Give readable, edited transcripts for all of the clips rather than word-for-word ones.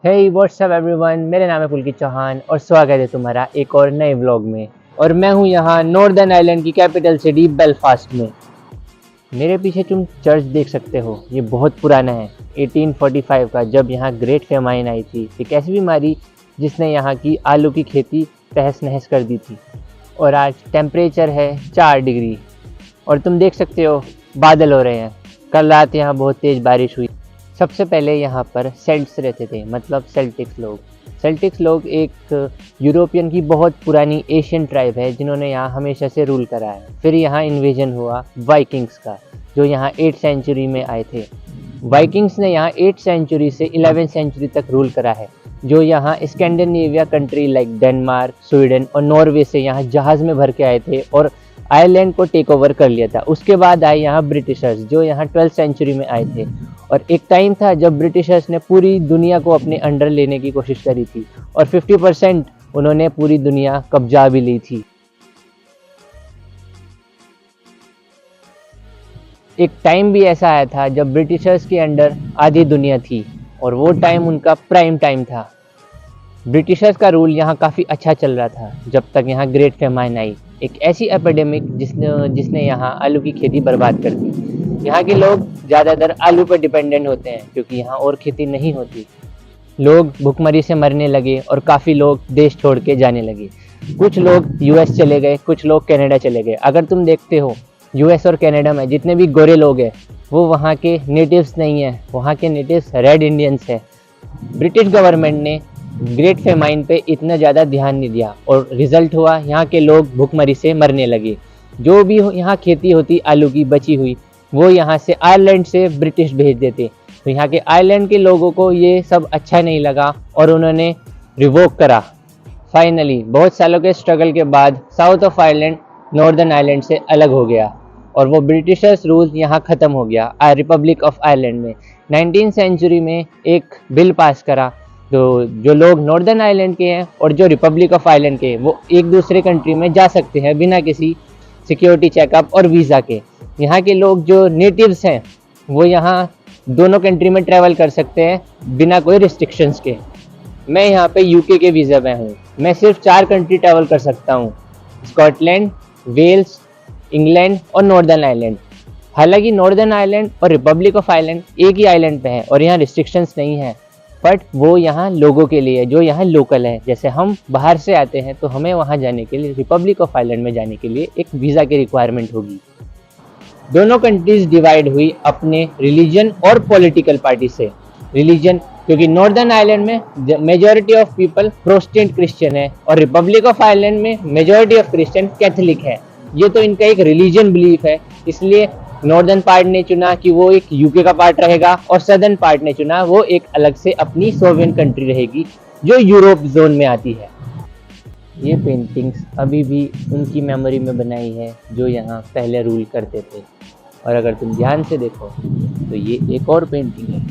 हे WhatsApp everyone, मेरा नाम है पुलकित चौहान और स्वागत है तुम्हारा एक और नए व्लॉग में। और मैं हूं यहाँ नॉर्दर्न आयरलैंड की कैपिटल सिटी बेलफास्ट में। मेरे पीछे तुम चर्च देख सकते हो, ये बहुत पुराना है, 1845 का, जब यहाँ ग्रेट फेमाइन आई थी, एक ऐसी बीमारी जिसने यहाँ की आलू की खेती तहस नहस कर दी थी। और आज टेम्परेचर है 4 डिग्री और तुम देख सकते हो बादल हो रहे हैं। कल रात यहाँ बहुत तेज़ बारिश हुई। सबसे पहले यहाँ पर सेल्ट्स रहते थे, मतलब सेल्टिक्स लोग। सेल्टिक्स लोग एक यूरोपियन की बहुत पुरानी एशियन ट्राइब है जिन्होंने यहाँ हमेशा से रूल करा है। फिर यहाँ इन्वेजन हुआ वाइकिंग्स का, जो यहाँ 8th सेंचुरी में आए थे। वाइकिंग्स ने यहाँ 8th सेंचुरी से 11th सेंचुरी तक रूल करा है, जो यहाँ Scandinavia country like Denmark, Sweden और नॉर्वे से यहाँ जहाज़ में भर के आए थे और आयरलैंड को टेक ओवर कर लिया था। उसके बाद आए यहाँ ब्रिटिशर्स, जो यहाँ 12th सेंचुरी में आए थे। और एक टाइम था जब ब्रिटिशर्स ने पूरी दुनिया को अपने अंडर लेने की कोशिश करी थी और 50% उन्होंने पूरी दुनिया कब्जा भी ली थी। एक टाइम भी ऐसा आया था जब ब्रिटिशर्स के अंडर आधी दुनिया थी और वो टाइम उनका प्राइम टाइम था। ब्रिटिशर्स का रूल यहाँ काफ़ी अच्छा चल रहा था जब तक यहाँ ग्रेट फेमाइन आई, एक ऐसी एपिडेमिक जिसने यहाँ आलू की खेती बर्बाद कर दी। यहाँ के लोग ज़्यादातर आलू पर डिपेंडेंट होते हैं क्योंकि यहाँ और खेती नहीं होती। लोग भुखमरी से मरने लगे और काफ़ी लोग देश छोड़ के जाने लगे। कुछ लोग यूएस चले गए, कुछ लोग कनाडा चले गए। अगर तुम देखते हो यूएस और कनाडा में जितने भी गोरे लोग हैं वो वहाँ के नेटिव्स नहीं हैं, वहाँ के नेटिव्स रेड इंडियंस हैं। ब्रिटिश गवर्नमेंट ने ग्रेट फेमाइन पे इतना ज़्यादा ध्यान नहीं दिया और रिजल्ट हुआ यहाँ के लोग भुखमरी से मरने लगे। जो भी यहाँ खेती होती आलू की बची हुई, वो यहाँ से आयरलैंड से ब्रिटिश भेज देते। तो यहाँ के आयरलैंड के लोगों को ये सब अच्छा नहीं लगा और उन्होंने रिवोक करा। फाइनली बहुत सालों के स्ट्रगल के बाद south of Ireland northern Ireland से अलग हो गया और वो ब्रिटिशर्स रूल यहाँ ख़त्म हो गया रिपब्लिक ऑफ आयरलैंड में। 19th सेंचुरी में एक बिल पास करा, तो जो लोग नॉर्दर्न आयरलैंड के हैं और जो रिपब्लिक ऑफ आयरलैंड के हैं वो एक दूसरे कंट्री में जा सकते हैं बिना किसी सिक्योरिटी चेकअप और वीज़ा के। यहाँ के लोग जो नेटिव्स हैं वो यहाँ दोनों कंट्री में ट्रैवल कर सकते हैं बिना कोई रिस्ट्रिक्शंस के। मैं यहाँ पे यूके के वीज़ा में हूँ। मैं सिर्फ 4 कंट्री ट्रैवल कर सकता हूँ, स्कॉटलैंड, वेल्स, इंग्लैंड और नॉर्दर्न आयरलैंड। हालांकि नॉर्दर्न आयरलैंड और रिपब्लिक ऑफ आयरलैंड एक ही आइलैंड पे है और यहाँ रिस्ट्रिक्शंस नहीं है, बट वो यहाँ लोगों के लिए जो यहाँ लोकल है। जैसे हम बाहर से आते हैं तो हमें वहाँ जाने के लिए, रिपब्लिक ऑफ आयरलैंड में जाने के लिए एक वीज़ा की रिक्वायरमेंट होगी। दोनों कंट्रीज डिवाइड हुई अपने रिलीजन और पॉलिटिकल पार्टी से। रिलीजन क्योंकि नॉर्दर्न आयरलैंड में majority of people Protestant Christian है और रिपब्लिक ऑफ आयरलैंड में मेजॉरिटी ऑफ क्रिश्चियन कैथोलिक है। ये तो इनका एक रिलीजन बिलीफ है, इसलिए नॉर्दर्न पार्ट ने चुना कि वो एक यूके का पार्ट रहेगा और सदर्न पार्ट ने चुना वो एक अलग से अपनी सोवियन कंट्री रहेगी जो यूरोप जोन में आती है। ये पेंटिंग्स अभी भी उनकी मेमोरी में बनाई है जो यहाँ पहले रूल करते थे। और अगर तुम ध्यान से देखो तो ये एक और पेंटिंग है।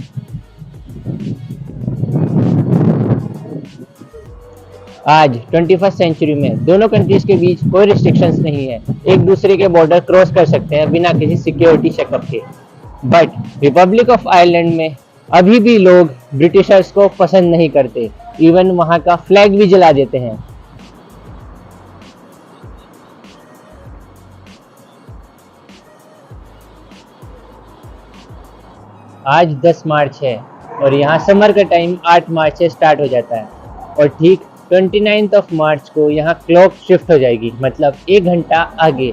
आज 21st सेंचुरी में दोनों कंट्रीज के बीच कोई रिस्ट्रिक्शंस नहीं है, एक दूसरे के बॉर्डर क्रॉस कर सकते हैं बिना किसी सिक्योरिटी चेकअप के। बट रिपब्लिक ऑफ आयरलैंड में अभी भी लोग ब्रिटिशर्स को पसंद नहीं करते, इवन वहाँ का फ्लैग भी जला देते हैं। आज 10 मार्च है और यहाँ समर का टाइम 8 मार्च से स्टार्ट हो जाता है और ठीक 29th ऑफ मार्च को यहाँ क्लॉक शिफ्ट हो जाएगी, मतलब 1 घंटा आगे।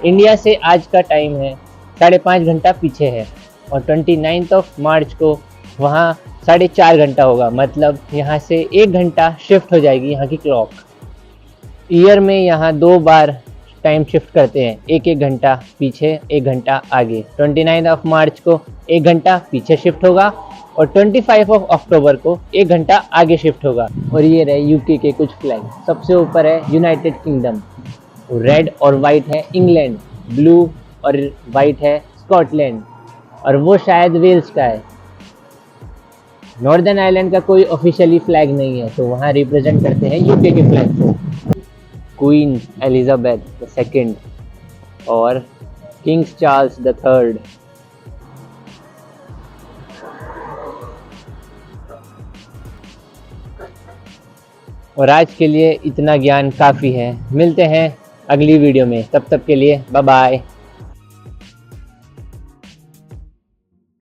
इंडिया से आज का टाइम है 5.5 घंटा पीछे है और 29th ऑफ मार्च को वहाँ 4.5 घंटा होगा, मतलब यहाँ से 1 घंटा शिफ्ट हो जाएगी यहाँ की क्लॉक। ईयर में यहाँ 2 बार टाइम शिफ्ट करते हैं, 1-1 घंटा पीछे 1 घंटा आगे। 29 ऑफ मार्च को 1 घंटा पीछे शिफ्ट होगा और 25 ऑफ अक्टूबर को 1 घंटा आगे शिफ्ट होगा। और ये रहे यूके के कुछ फ्लैग। सबसे ऊपर है यूनाइटेड किंगडम, रेड और वाइट है इंग्लैंड, ब्लू और वाइट है स्कॉटलैंड और वो शायद वेल्स का है। नॉर्दर्न आयरलैंड का कोई ऑफिशियली फ्लैग नहीं है, तो वहाँ रिप्रेजेंट करते हैं यूके के फ्लैग को क्वीन एलिजाबेथ II और किंग चार्ल्स III। और आज के लिए इतना ज्ञान काफ़ी है। मिलते हैं अगली वीडियो में, तब तक के लिए बाय बाय।